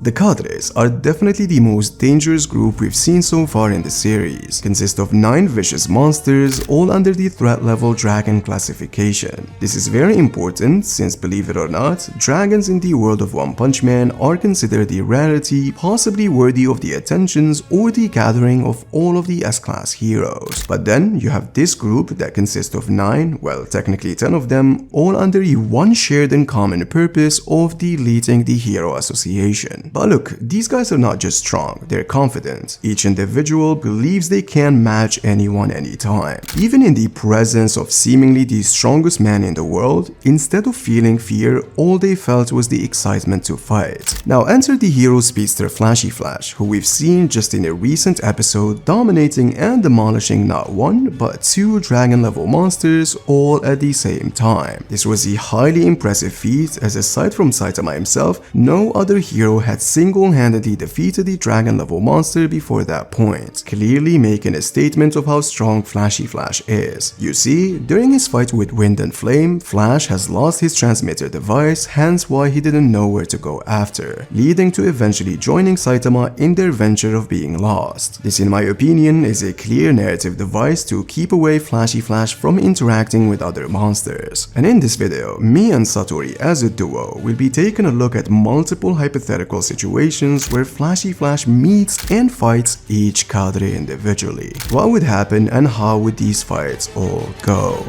The Cadres are definitely the most dangerous group we've seen so far in the series. Consist of 9 vicious monsters, all under the threat level dragon classification. This is very important since, believe it or not, dragons in the world of One Punch Man are considered a rarity, possibly worthy of the attentions or the gathering of all of the S-class heroes. But then you have this group that consists of 9, well technically 10 of them, all under one shared and common purpose of deleting the hero association. But look, these guys are not just strong, they're confident. Each individual believes they can match anyone anytime. Even in the presence of seemingly the strongest man in the world, instead of feeling fear, all they felt was the excitement to fight. Now enter the hero speedster Flashy Flash, who we've seen just in a recent episode dominating and demolishing not 1 but 2 dragon level monsters all at the same time. This was a highly impressive feat, as aside from Saitama himself, no other hero had single-handedly defeated the dragon level monster before that point, clearly making a statement of how strong Flashy Flash is. You see, during his fight with Wind and Flame, Flash has lost his transmitter device, hence why he didn't know where to go after, leading to eventually joining Saitama in their venture of being lost. This, in my opinion, is a clear narrative device to keep away Flashy Flash from interacting with other monsters. And in this video, me and Satori as a duo will be taking a look at multiple hypothetical situations where Flashy Flash meets and fights each Cadre individually. What would happen and how would these fights all go?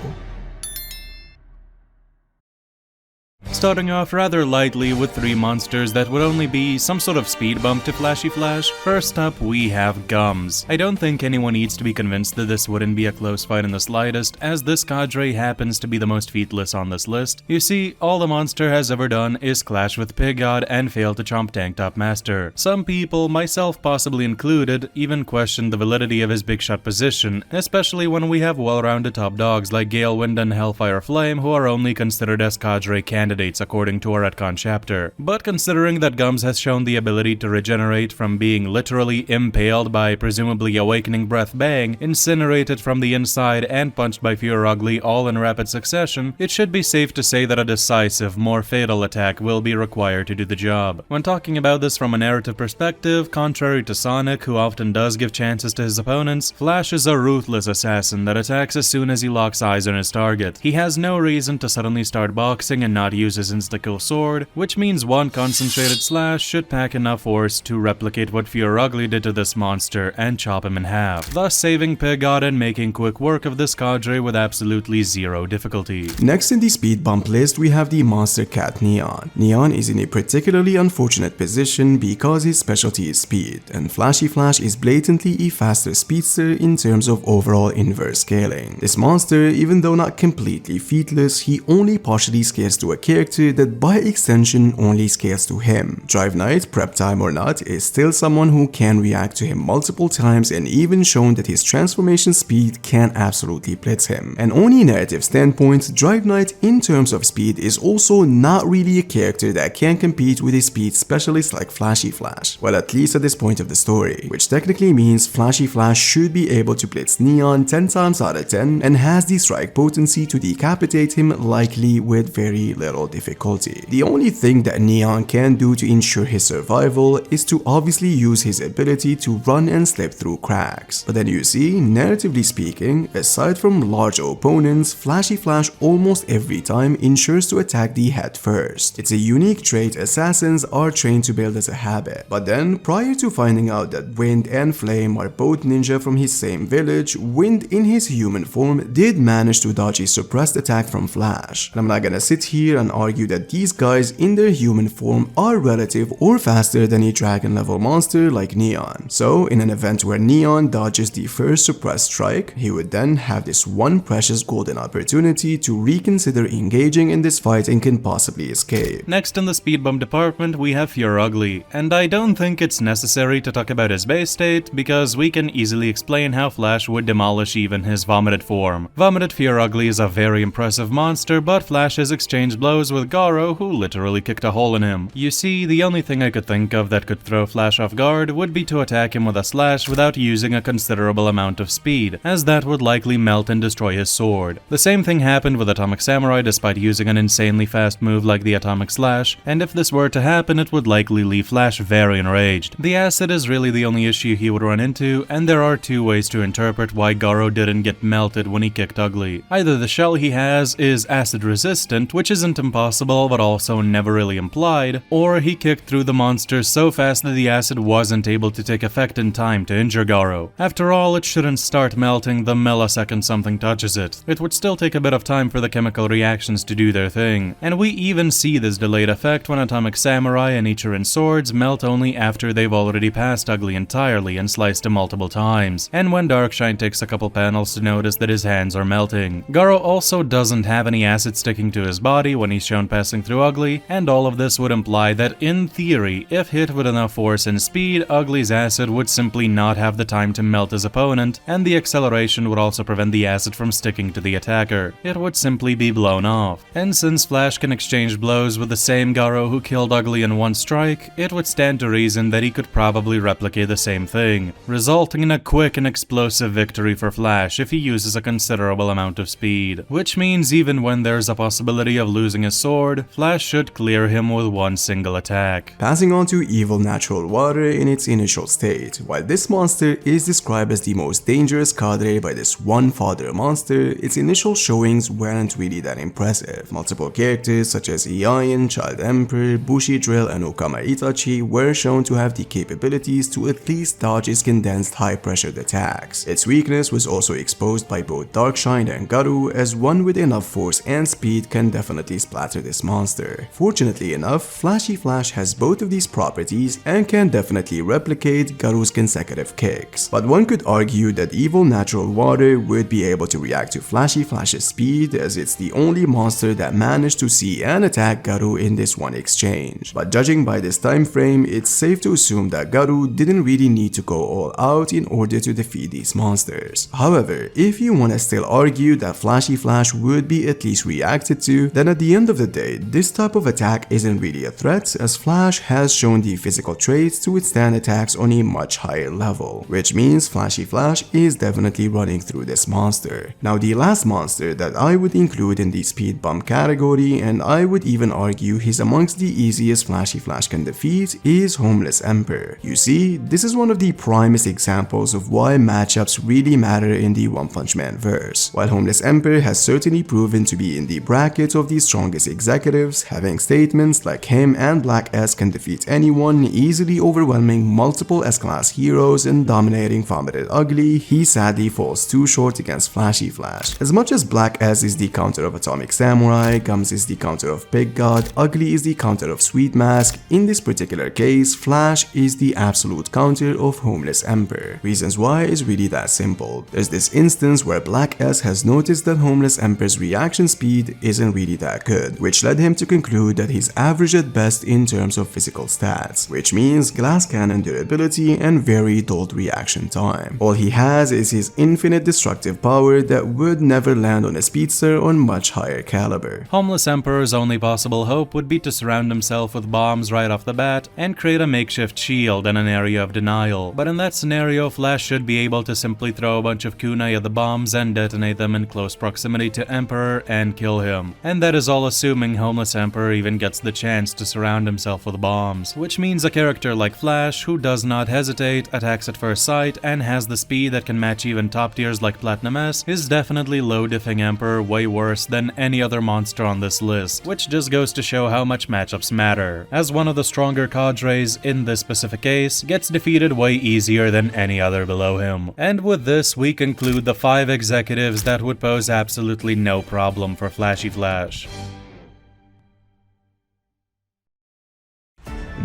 Starting off rather lightly with 3 monsters that would only be some sort of speed bump to Flashy Flash. First up, we have Gums. I don't think anyone needs to be convinced that this wouldn't be a close fight in the slightest, as this Cadre happens to be the most featless on this list. You see, all the monster has ever done is clash with Pig God and fail to chomp Tank Top Master. Some people, myself possibly included, even question the validity of his big shot position, especially when we have well-rounded top dogs like Gale Wind and Hellfire Flame who are only considered as Cadre candidates according to our retcon chapter. But considering that Gums has shown the ability to regenerate from being literally impaled by presumably Awakening Breath Bang, incinerated from the inside, and punched by Fear Ugly all in rapid succession, it should be safe to say that a decisive, more fatal attack will be required to do the job. When talking about this from a narrative perspective, contrary to Sonic, who often does give chances to his opponents, Flash is a ruthless assassin that attacks as soon as he locks eyes on his target. He has no reason to suddenly start boxing and not use his insta-kill sword, which means one concentrated slash should pack enough force to replicate what Fear Ugly did to this monster and chop him in half, thus saving Pig God and making quick work of this Cadre with absolutely zero difficulty. Next in the speed bump list, we have the monster cat Neon. Neon is in a particularly unfortunate position because his specialty is speed, and Flashy Flash is blatantly a faster speedster in terms of overall inverse scaling. This monster, even though not completely featless, he only partially scales to a character that by extension only scales to him. Drive Knight, prep time or not, is still someone who can react to him multiple times and even shown that his transformation speed can absolutely blitz him. And on a narrative standpoint, Drive Knight in terms of speed is also not really a character that can compete with a speed specialist like Flashy Flash, well at least at this point of the story, which technically means Flashy Flash should be able to blitz Neon 10 times out of 10 and has the strike potency to decapitate him likely with very little difficulty. The only thing that Neon can do to ensure his survival is to obviously use his ability to run and slip through cracks. But then you see, narratively speaking, aside from large opponents, Flashy Flash almost every time ensures to attack the head first. It's a unique trait assassins are trained to build as a habit. But then, prior to finding out that Wind and Flame are both ninja from his same village, Wind in his human form did manage to dodge a suppressed attack from Flash. And I'm not gonna sit here and argue that these guys in their human form are relative or faster than a dragon level monster like Neon. So in an event where Neon dodges the first suppressed strike, he would then have this one precious golden opportunity to reconsider engaging in this fight and can possibly escape. Next in the speed bump department, we have Fear Ugly, and I don't think it's necessary to talk about his base state because we can easily explain how Flash would demolish even his vomited form. Vomited Fear Ugly is a very impressive monster, but Flash's exchange blows was with Garo, who literally kicked a hole in him. You see, the only thing I could think of that could throw Flash off guard would be to attack him with a slash without using a considerable amount of speed, as that would likely melt and destroy his sword. The same thing happened with Atomic Samurai despite using an insanely fast move like the Atomic Slash, and if this were to happen it would likely leave Flash very enraged. The acid is really the only issue he would run into, and there are two ways to interpret why Garo didn't get melted when he kicked Ugly. Either the shell he has is acid resistant, which isn't impossible but also never really implied, or he kicked through the monster so fast that the acid wasn't able to take effect in time to injure Garo. After all, it shouldn't start melting the millisecond something touches it. It would still take a bit of time for the chemical reactions to do their thing, and we even see this delayed effect when Atomic Samurai and Ichirin swords melt only after they've already passed Ugly entirely and sliced him multiple times, and when Darkshine takes a couple panels to notice that his hands are melting. Garo also doesn't have any acid sticking to his body when he's shown passing through Ugly, and all of this would imply that in theory, if hit with enough force and speed, Ugly's acid would simply not have the time to melt his opponent, and the acceleration would also prevent the acid from sticking to the attacker. It would simply be blown off. And since Flash can exchange blows with the same Garo who killed Ugly in one strike, it would stand to reason that he could probably replicate the same thing, resulting in a quick and explosive victory for Flash if he uses a considerable amount of speed. Which means even when there's a possibility of losing his sword, Flash should clear him with one single attack. Passing on to Evil Natural Water in its initial state. While this monster is described as the most dangerous cadre by this one father monster, its initial showings weren't really that impressive. Multiple characters such as Iaian, Child Emperor, Bushido, and Okama Itachi were shown to have the capabilities to at least dodge its condensed high-pressured attacks. Its weakness was also exposed by both Darkshine and Garu, as one with enough force and speed can definitely splatter this monster. Fortunately enough, Flashy Flash has both of these properties and can definitely replicate Garu's consecutive kicks. But one could argue that Evil Natural Water would be able to react to Flashy Flash's speed, as it's the only monster that managed to see and attack Garu in this one exchange. But judging by this time frame, it's safe to assume that Garu didn't really need to go all out in order to defeat these monsters. However, if you wanna still argue that Flashy Flash would be at least reacted to, then at the end of the day, this type of attack isn't really a threat, as Flash has shown the physical traits to withstand attacks on a much higher level, which means Flashy Flash is definitely running through this monster. Now the last monster that I would include in the speed bump category, and I would even argue he's amongst the easiest Flashy Flash can defeat, is Homeless Emperor. You see, this is one of the primest examples of why matchups really matter in the One Punch Man verse. While Homeless Emperor has certainly proven to be in the bracket of the strongest executives, having statements like him and Black S can defeat anyone, easily overwhelming multiple S-class heroes and dominating Vomited Ugly, he sadly falls too short against Flashy Flash. As much as Black S is the counter of Atomic Samurai, Gums is the counter of Big God, Ugly is the counter of Sweet Mask, in this particular case, Flash is the absolute counter of Homeless Emperor. Reasons why is really that simple. There's this instance where Black S has noticed that Homeless Emperor's reaction speed isn't really that good, which led him to conclude that he's average at best in terms of physical stats, which means glass cannon durability and very dulled reaction time. All he has is his infinite destructive power that would never land on a speedster on much higher caliber. Homeless Emperor's only possible hope would be to surround himself with bombs right off the bat and create a makeshift shield in an area of denial. But in that scenario, Flash should be able to simply throw a bunch of kunai at the bombs and detonate them in close proximity to Emperor and kill him. And that is all assuming Homeless Emperor even gets the chance to surround himself with bombs, which means a character like Flash, who does not hesitate, attacks at first sight, and has the speed that can match even top tiers like Platinum S, is definitely low diffing Emperor way worse than any other monster on this list, which just goes to show how much matchups matter, as one of the stronger cadres in this specific case gets defeated way easier than any other below him. And with this, we conclude the 5 executives that would pose absolutely no problem for Flashy Flash.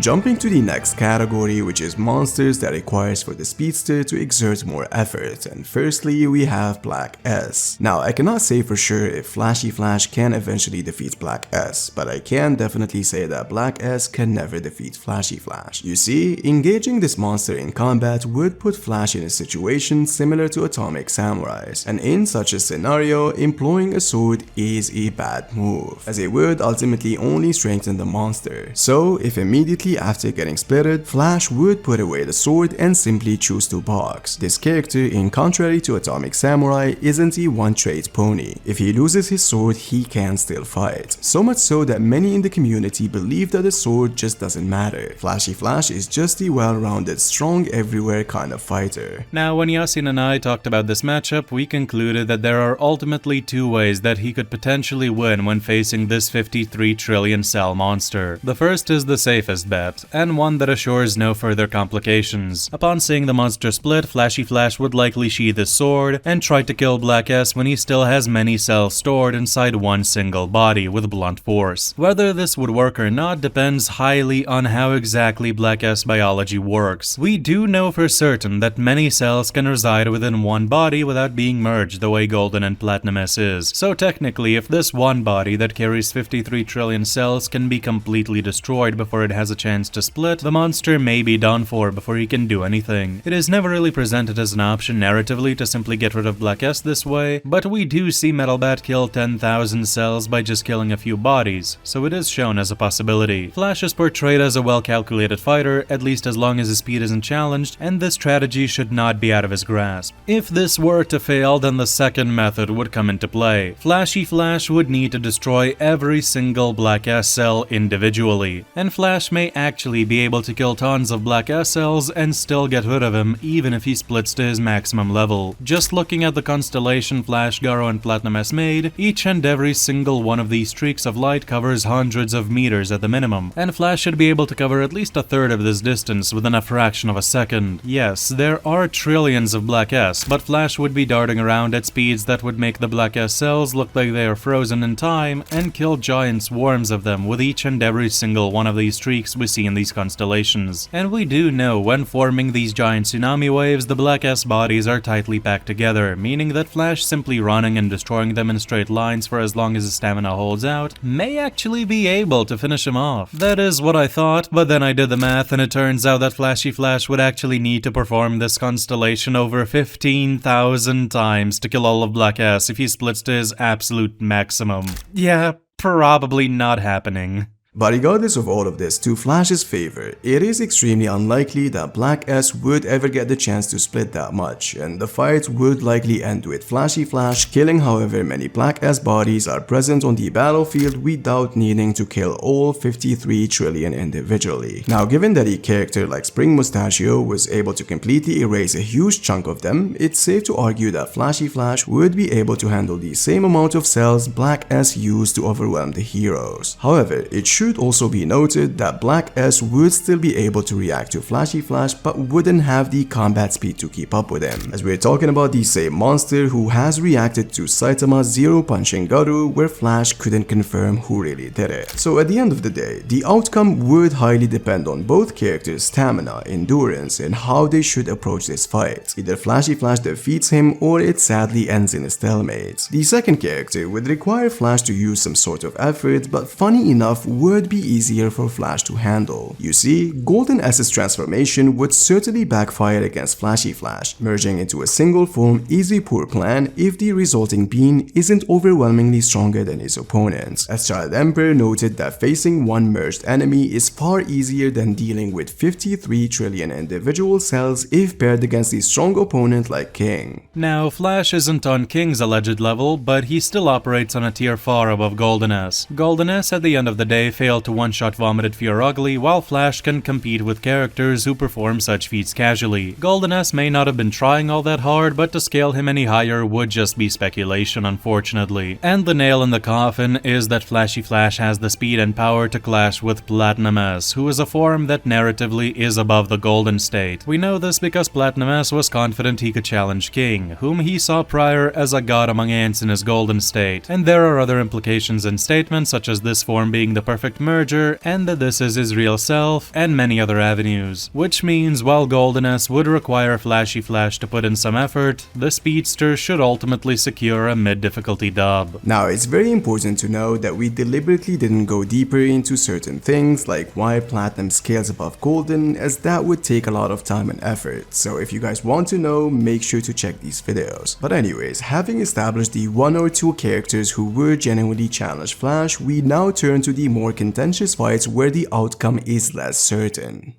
Jumping to the next category, which is monsters that requires for the speedster to exert more effort, and firstly we have Black S. Now I cannot say for sure if Flashy Flash can eventually defeat Black S, but I can definitely say that Black S can never defeat Flashy Flash. You see, engaging this monster in combat would put Flash in a situation similar to Atomic Samurais, and in such a scenario, employing a sword is a bad move, as it would ultimately only strengthen the monster. So if immediately after getting splitted, Flash would put away the sword and simply choose to box. This character, in contrary to Atomic Samurai, isn't a one-trait pony. If he loses his sword, he can still fight. So much so that many in the community believe that the sword just doesn't matter. Flashy Flash is just a well-rounded, strong everywhere kind of fighter. Now, when Yasin and I talked about this matchup, we concluded that there are ultimately two ways that he could potentially win when facing this 53 trillion cell monster. The first is the safest bet, and one that assures no further complications. Upon seeing the monster split, Flashy Flash would likely sheath his sword and try to kill Black S when he still has many cells stored inside one single body with blunt force. Whether this would work or not depends highly on how exactly Black S biology works. We do know for certain that many cells can reside within one body without being merged the way Golden and Platinum S is. So technically, if this one body that carries 53 trillion cells can be completely destroyed before it has a chance to split, the monster may be done for before he can do anything. It is never really presented as an option narratively to simply get rid of Black S this way, but we do see Metal Bat kill 10,000 cells by just killing a few bodies, so it is shown as a possibility. Flash is portrayed as a well-calculated fighter, at least as long as his speed isn't challenged, and this strategy should not be out of his grasp. If this were to fail, then the second method would come into play. Flashy Flash would need to destroy every single Black S cell individually, and Flash may actually be able to kill tons of Black S cells and still get rid of him even if he splits to his maximum level. Just looking at the constellation Flash, Garo, and Platinum S made, each and every single one of these streaks of light covers hundreds of meters at the minimum, and Flash should be able to cover at least a third of this distance within a fraction of a second. Yes, there are trillions of Black S, but Flash would be darting around at speeds that would make the Black S cells look like they are frozen in time and kill giant swarms of them with each and every single one of these streaks we see in these constellations. And we do know when forming these giant tsunami waves, the Black S bodies are tightly packed together, meaning that Flash simply running and destroying them in straight lines for as long as his stamina holds out may actually be able to finish him off. That is what I thought, but then I did the math and it turns out that Flashy Flash would actually need to perform this constellation over 15,000 times to kill all of Black S if he splits to his absolute maximum. Yeah, probably not happening. But regardless of all of this, to Flash's favor, it is extremely unlikely that Black S would ever get the chance to split that much, and the fight would likely end with Flashy Flash killing however many Black S bodies are present on the battlefield without needing to kill all 53 trillion individually. Now, given that a character like Spring Mustachio was able to completely erase a huge chunk of them, it's safe to argue that Flashy Flash would be able to handle the same amount of cells Black S used to overwhelm the heroes. However, it should also be noted that Black S would still be able to react to Flashy Flash but wouldn't have the combat speed to keep up with him, as we're talking about the same monster who has reacted to Saitama's Zero Punching Garu where Flash couldn't confirm who really did it. So at the end of the day, the outcome would highly depend on both characters' stamina, endurance, and how they should approach this fight. Either Flashy Flash defeats him or it sadly ends in a stalemate. The second character would require Flash to use some sort of effort, but funny enough would be easier for Flash to handle. You see, Golden S's transformation would certainly backfire against Flashy Flash. Merging into a single form is a poor plan if the resulting being isn't overwhelmingly stronger than his opponents, as Child Emperor noted that facing one merged enemy is far easier than dealing with 53 trillion individual cells if paired against a strong opponent like King. Now, Flash isn't on King's alleged level, but he still operates on a tier far above Golden S. Golden S at the end of the day failed to one-shot vomited Fear Ugly, while Flash can compete with characters who perform such feats casually. Golden S may not have been trying all that hard, but to scale him any higher would just be speculation, unfortunately. And the nail in the coffin is that Flashy Flash has the speed and power to clash with Platinum S, who is a form that narratively is above the Golden state. We know this because Platinum S was confident he could challenge King, whom he saw prior as a god among ants in his Golden state. And there are other implications and statements, such as this form being the perfect perfect merger, and that this is his real self, and many other avenues. Which means while Golden-S would require Flashy Flash to put in some effort, the Speedster should ultimately secure a mid-difficulty dub. Now, it's very important to know that we deliberately didn't go deeper into certain things like why Platinum scales above Golden, as that would take a lot of time and effort, so if you guys want to know, make sure to check these videos. But anyways, having established the one or two characters who were genuinely challenged Flash, we now turn to the more contentious fights where the outcome is less certain.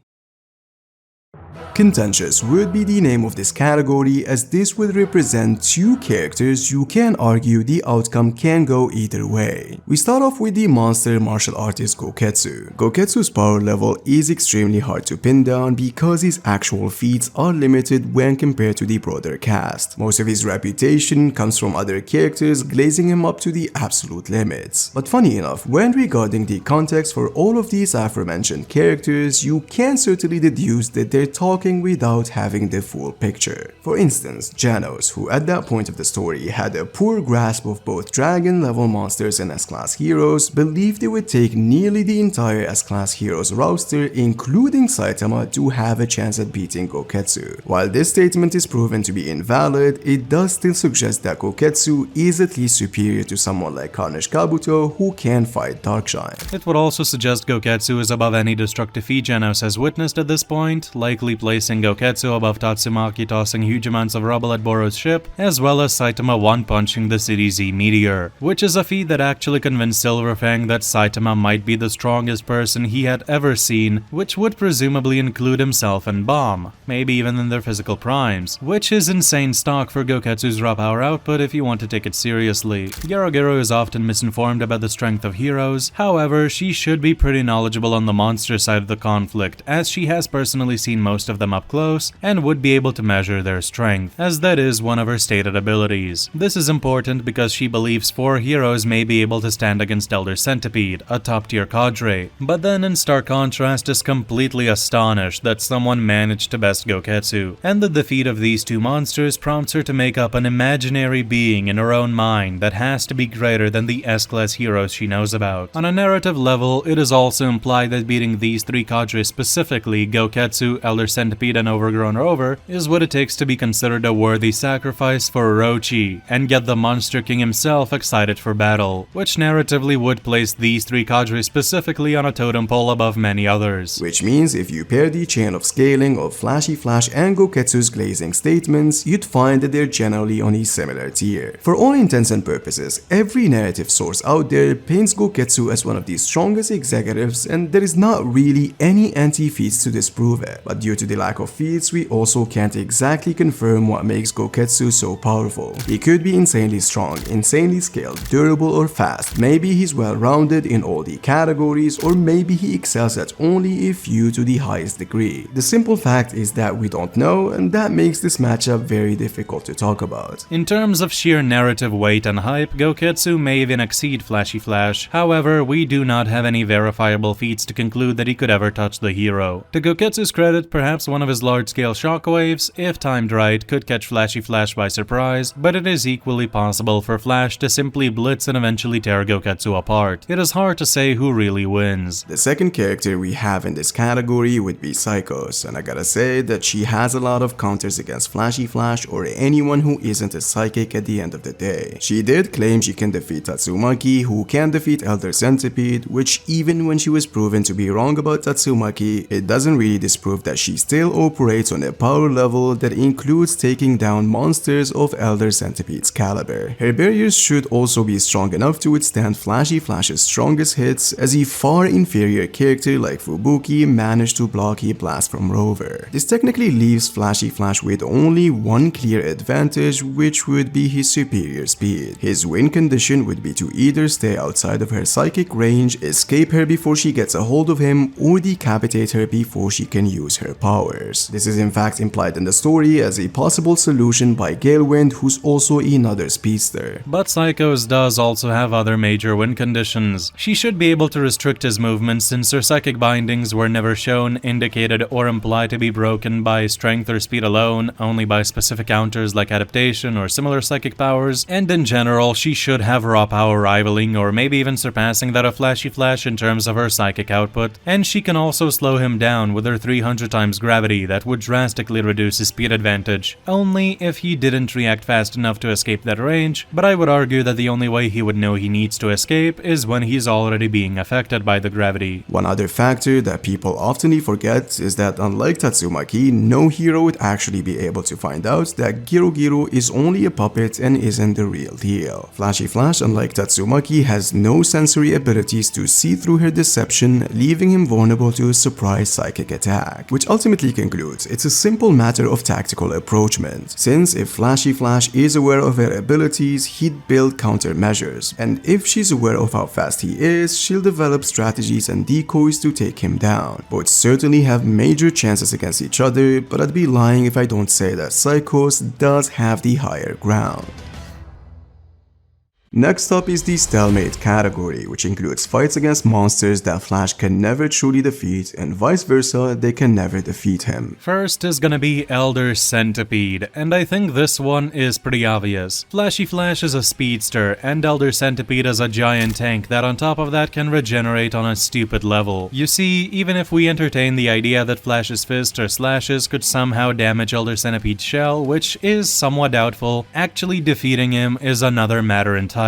Contentious would be the name of this category, as this would represent two characters you can argue the outcome can go either way. We start off with the monster martial artist Goketsu. Goketsu's power level is extremely hard to pin down because his actual feats are limited when compared to the broader cast. Most of his reputation comes from other characters glazing him up to the absolute limits. But funny enough, when regarding the context for all of these aforementioned characters, you can certainly deduce that they're talking without having the full picture. For instance, Janos, who at that point of the story had a poor grasp of both dragon level monsters and S-class heroes, believed it would take nearly the entire S-class heroes roster, including Saitama, to have a chance at beating Goketsu. While this statement is proven to be invalid, it does still suggest that Goketsu is at least superior to someone like Carnage Kabuto, who can fight Darkshine. It would also suggest Goketsu is above any destructive feat Janos has witnessed at this point, likely placing Goketsu above Tatsumaki tossing huge amounts of rubble at Boro's ship, as well as Saitama one-punching the City Z meteor, which is a feat that actually convinced Silverfang that Saitama might be the strongest person he had ever seen, which would presumably include himself and Bomb, maybe even in their physical primes, which is insane stock for Goketsu's raw power output if you want to take it seriously. Gero is often misinformed about the strength of heroes, however, she should be pretty knowledgeable on the monster side of the conflict, as she has personally seen most of them up close and would be able to measure their strength, as that is one of her stated abilities. This is important because she believes 4 heroes may be able to stand against Elder Centipede, a top tier cadre, but then in stark contrast is completely astonished that someone managed to best Goketsu, and the defeat of these two monsters prompts her to make up an imaginary being in her own mind that has to be greater than the S-class heroes she knows about. On a narrative level, it is also implied that beating these 3 cadres specifically, Goketsu, Elder Centipede, and Overgrown Rover, is what it takes to be considered a worthy sacrifice for Orochi, and get the Monster King himself excited for battle, which narratively would place these 3 cadres specifically on a totem pole above many others. Which means if you pair the chain of scaling of Flashy Flash and Goketsu's glazing statements, you'd find that they're generally on a similar tier. For all intents and purposes, every narrative source out there paints Goketsu as one of the strongest executives, and there is not really any anti-feats to disprove it, but due to the lack of feats, we also can't exactly confirm what makes Goketsu so powerful. He could be insanely strong, insanely skilled, durable, or fast. Maybe he's well-rounded in all the categories, or maybe he excels at only a few to the highest degree. The simple fact is that we don't know, and that makes this matchup very difficult to talk about. In terms of sheer narrative weight and hype, Goketsu may even exceed Flashy Flash. However, we do not have any verifiable feats to conclude that he could ever touch the hero. To Goketsu's credit, perhaps one of his large-scale shockwaves, if timed right, could catch Flashy Flash by surprise, but it is equally possible for Flash to simply blitz and eventually tear Goketsu apart. It is hard to say who really wins. The second character we have in this category would be Psychos, and I gotta say that she has a lot of counters against Flashy Flash or anyone who isn't a psychic at the end of the day. She did claim she can defeat Tatsumaki, who can defeat Elder Centipede, which even when she was proven to be wrong about Tatsumaki, it doesn't really disprove that she still operates on a power level that includes taking down monsters of Elder Centipede's caliber. Her barriers should also be strong enough to withstand Flashy Flash's strongest hits, as a far inferior character like Fubuki managed to block a blast from Rover. This technically leaves Flashy Flash with only one clear advantage, which would be his superior speed. His win condition would be to either stay outside of her psychic range, escape her before she gets a hold of him, or decapitate her before she can use her power. powers. This is in fact implied in the story as a possible solution by Galewind, who's also another speedster. But Psycho's does also have other major win conditions. She should be able to restrict his movements since her psychic bindings were never shown, indicated, or implied to be broken by strength or speed alone, only by specific counters like adaptation or similar psychic powers, and in general, she should have raw power rivaling or maybe even surpassing that of Flashy Flash in terms of her psychic output, and she can also slow him down with her 300 times gravity that would drastically reduce his speed advantage, only if he didn't react fast enough to escape that range, but I would argue that the only way he would know he needs to escape is when he's already being affected by the gravity. One other factor that people often forget is that unlike Tatsumaki, no hero would actually be able to find out that Girogiro is only a puppet and isn't the real deal. Flashy Flash, unlike Tatsumaki, has no sensory abilities to see through her deception, leaving him vulnerable to a surprise psychic attack, which ultimately concludes it's a simple matter of tactical approachment, since if Flashy Flash is aware of her abilities, he'd build countermeasures, and if she's aware of how fast he is, she'll develop strategies and decoys to take him down. Both certainly have major chances against each other, but I'd be lying if I don't say that Psychos does have the higher ground. Next up is the Stalemate category, which includes fights against monsters that Flash can never truly defeat, and vice versa, they can never defeat him. First is gonna be Elder Centipede, and I think this one is pretty obvious. Flashy Flash is a speedster, and Elder Centipede is a giant tank that on top of that can regenerate on a stupid level. You see, even if we entertain the idea that Flash's fists or slashes could somehow damage Elder Centipede's shell, which is somewhat doubtful, actually defeating him is another matter entirely.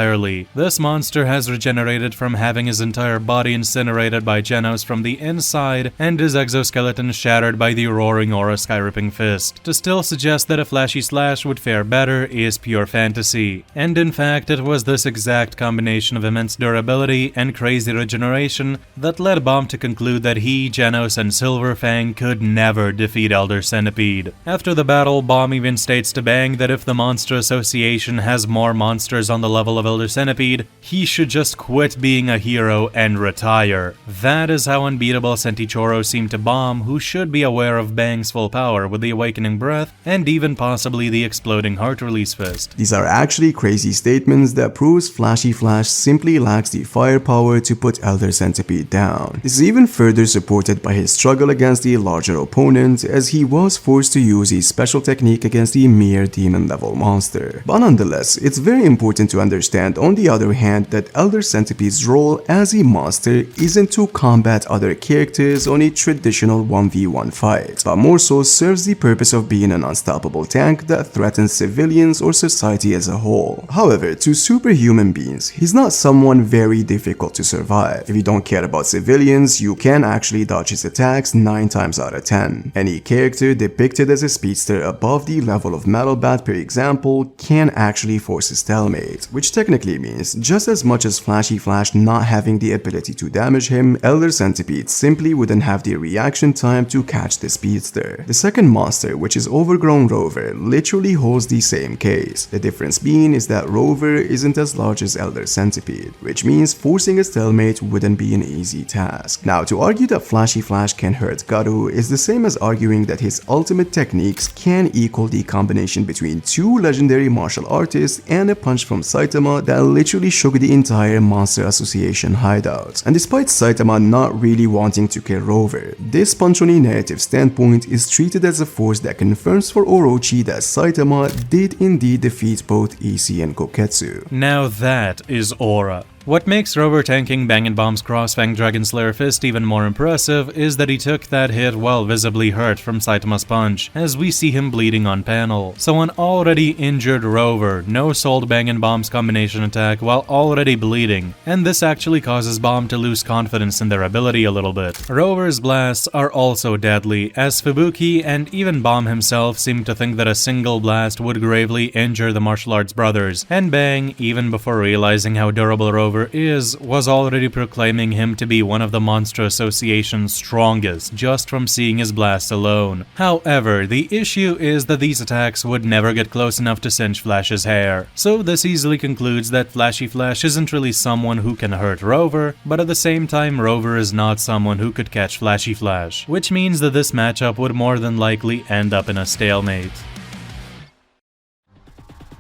This monster has regenerated from having his entire body incinerated by Genos from the inside and his exoskeleton shattered by the roaring aura sky-ripping fist. To still suggest that a Flashy Slash would fare better is pure fantasy. And in fact, it was this exact combination of immense durability and crazy regeneration that led Bomb to conclude that he, Genos, and Silverfang could never defeat Elder Centipede. After the battle, Bomb even states to Bang that if the Monster Association has more monsters on the level of Elder Centipede, he should just quit being a hero and retire. That is how unbeatable Centichoro seemed to Bomb, who should be aware of Bang's full power with the Awakening Breath and even possibly the Exploding Heart Release Fist. These are actually crazy statements that proves Flashy Flash simply lacks the firepower to put Elder Centipede down. This is even further supported by his struggle against the larger opponent, as he was forced to use a special technique against the mere demon level monster. But nonetheless, it's very important to understand on the other hand that Elder Centipede's role as a monster isn't to combat other characters on a traditional 1v1 fight, but more so serves the purpose of being an unstoppable tank that threatens civilians or society as a whole. However, to superhuman beings, he's not someone very difficult to survive. If you don't care about civilians, you can actually dodge his attacks 9 times out of 10. Any character depicted as a speedster above the level of Metal Bat, per example, can actually force a stalemate, which technically means just as much as Flashy Flash not having the ability to damage him, Elder Centipede simply wouldn't have the reaction time to catch the speedster. The second monster, which is Overgrown Rover, literally holds the same case. The difference being is that Rover isn't as large as Elder Centipede, which means forcing a stalemate wouldn't be an easy task. Now, to argue that Flashy Flash can hurt Garu is the same as arguing that his ultimate techniques can equal the combination between 2 legendary martial artists and a punch from Saitama that literally shook the entire Monster Association hideout. And despite Saitama not really wanting to kill Rover, this punch on a narrative standpoint is treated as a force that confirms for Orochi that Saitama did indeed defeat both Issei and Koketsu. Now that is aura. What makes Rover tanking Bang & Bomb's Crossfang Dragon Slayer fist even more impressive is that he took that hit while visibly hurt from Saitama's punch, as we see him bleeding on panel. So an already injured Rover no-sold Bang & Bomb's combination attack while already bleeding, and this actually causes Bomb to lose confidence in their ability a little bit. Rover's blasts are also deadly, as Fubuki and even Bomb himself seem to think that a single blast would gravely injure the martial arts brothers, and Bang, even before realizing how durable Rover Rover was already proclaiming him to be one of the Monster Association's strongest just from seeing his blast alone. However, the issue is that these attacks would never get close enough to singe Flash's hair. So this easily concludes that Flashy Flash isn't really someone who can hurt Rover, but at the same time Rover is not someone who could catch Flashy Flash, which means that this matchup would more than likely end up in a stalemate.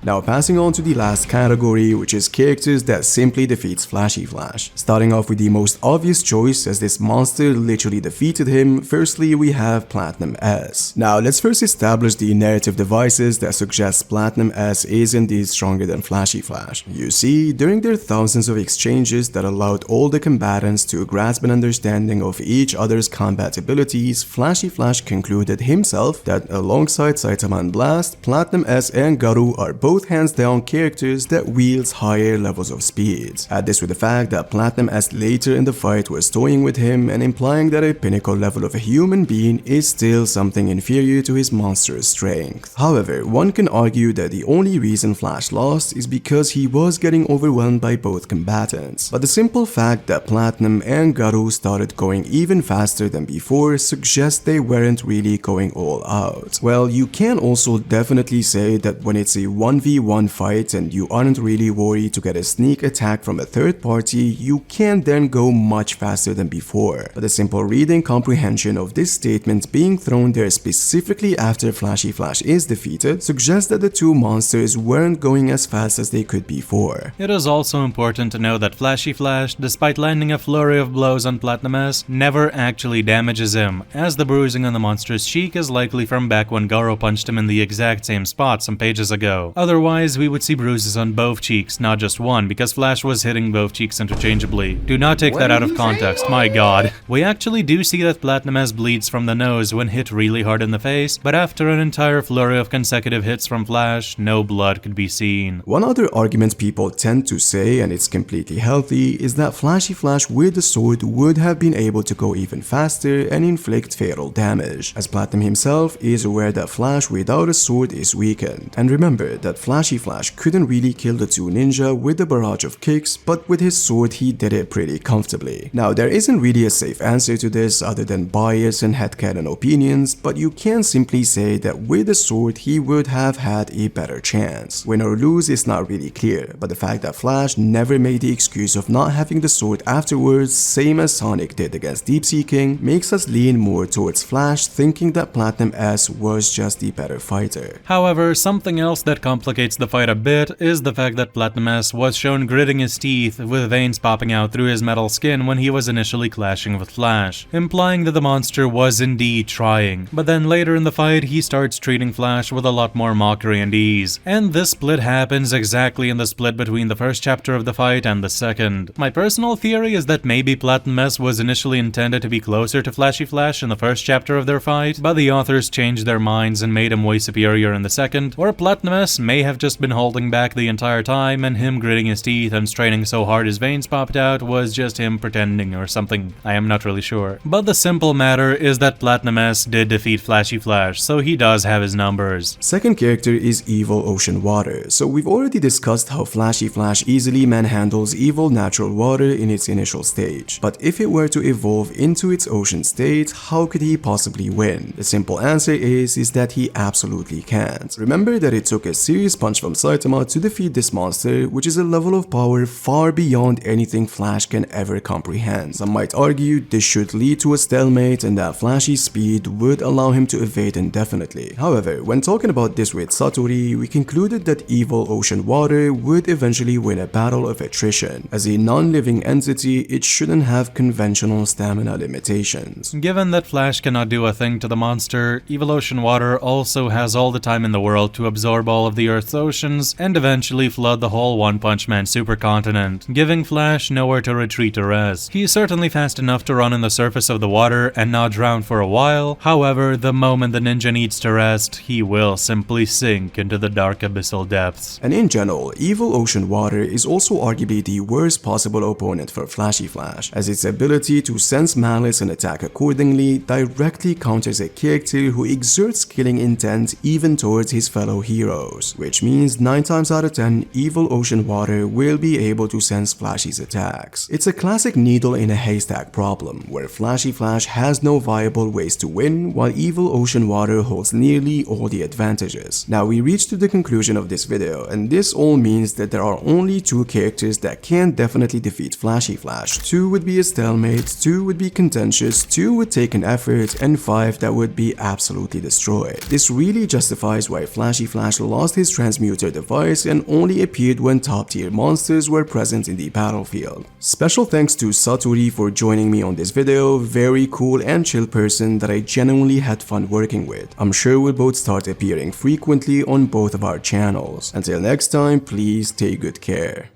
Now passing on to the last category, which is characters that simply defeats Flashy Flash. Starting off with the most obvious choice, as this monster literally defeated him, firstly we have Platinum S. Now let's first establish the narrative devices that suggest Platinum S is indeed stronger than Flashy Flash. You see, during their thousands of exchanges that allowed all the combatants to grasp an understanding of each other's combat abilities, Flashy Flash concluded himself that alongside Saitama and Blast, Platinum S and Garou are both hands down characters that wields higher levels of speed. Add this with the fact that Platinum S later in the fight was toying with him and implying that a pinnacle level of a human being is still something inferior to his monstrous strength. However, one can argue that the only reason Flash lost is because he was getting overwhelmed by both combatants. But the simple fact that Platinum and Garou started going even faster than before suggests they weren't really going all out. Well, you can also definitely say that when it's a 1v1 fight and you aren't really worried to get a sneak attack from a third party, you can then go much faster than before. But the simple reading comprehension of this statement being thrown there specifically after Flashy Flash is defeated suggests that the two monsters weren't going as fast as they could before. It is also important to know that Flashy Flash, despite landing a flurry of blows on Platinum S, never actually damages him, as the bruising on the monster's cheek is likely from back when Garou punched him in the exact same spot some pages ago. Otherwise, we would see bruises on both cheeks, not just one, because Flash was hitting both cheeks interchangeably. Do not take that out of context, my god. We actually do see that Platinum S bleeds from the nose when hit really hard in the face, but after an entire flurry of consecutive hits from Flash, no blood could be seen. One other argument people tend to say, and it's completely healthy, is that Flashy Flash with the sword would have been able to go even faster and inflict fatal damage, as Platinum himself is aware that Flash without a sword is weakened. And remember that Flashy Flash couldn't really kill the two ninja with a barrage of kicks, but with his sword he did it pretty comfortably. Now there isn't really a safe answer to this other than bias and headcanon opinions, but you can simply say that with a sword he would have had a better chance. Win or lose is not really clear, but the fact that Flash never made the excuse of not having the sword afterwards, same as Sonic did against Deep Sea King, makes us lean more towards Flash thinking that Platinum S was just the better fighter. However, something else that complicates the fight a bit is the fact that Platinum S was shown gritting his teeth with veins popping out through his metal skin when he was initially clashing with Flash, implying that the monster was indeed trying. But then later in the fight, he starts treating Flash with a lot more mockery and ease. And this split happens exactly in the split between the first chapter of the fight and the second. My personal theory is that maybe Platinum S was initially intended to be closer to Flashy Flash in the first chapter of their fight, but the authors changed their minds and made him way superior in the second, or Platinum S may have just been holding back the entire time and him gritting his teeth and straining so hard his veins popped out was just him pretending or something. I am not really sure. But the simple matter is that Platinum S did defeat Flashy Flash, so he does have his numbers. Second character is Evil Ocean Water. So we've already discussed how Flashy Flash easily manhandles evil natural water in its initial stage. But if it were to evolve into its ocean state, how could he possibly win? The simple answer is that he absolutely can't. Remember that it took a serious punch from Saitama to defeat this monster, which is a level of power far beyond anything Flash can ever comprehend. Some might argue this should lead to a stalemate and that Flashy's speed would allow him to evade indefinitely. However, when talking about this with Satori, we concluded that Evil Ocean Water would eventually win a battle of attrition. As a non-living entity, it shouldn't have conventional stamina limitations. Given that Flash cannot do a thing to the monster, Evil Ocean Water also has all the time in the world to absorb all of the Earth's oceans and eventually flood the whole One Punch Man supercontinent, giving Flash nowhere to retreat or rest. He is certainly fast enough to run on the surface of the water and not drown for a while. However, the moment the ninja needs to rest, he will simply sink into the dark abyssal depths. And in general, Evil Ocean Water is also arguably the worst possible opponent for Flashy Flash, as its ability to sense malice and attack accordingly directly counters a character who exerts killing intent even towards his fellow heroes. which means 9 times out of 10 evil ocean water will be able to sense Flashy's attacks. It's a classic needle in a haystack problem, where Flashy Flash has no viable ways to win, while evil ocean water holds nearly all the advantages. Now we reach to the conclusion of this video, and this all means that there are only 2 characters that can definitely defeat Flashy Flash. 2 would be a Stalemate, 2 would be Contentious, 2 would take an effort, and 5 that would be absolutely destroyed. This really justifies why Flashy Flash lost his transmuter device and only appeared when top tier monsters were present in the battlefield. Special thanks to Saturi for joining me on this video, very cool and chill person that I genuinely had fun working with. I'm sure we'll both start appearing frequently on both of our channels. Until next time, please take good care.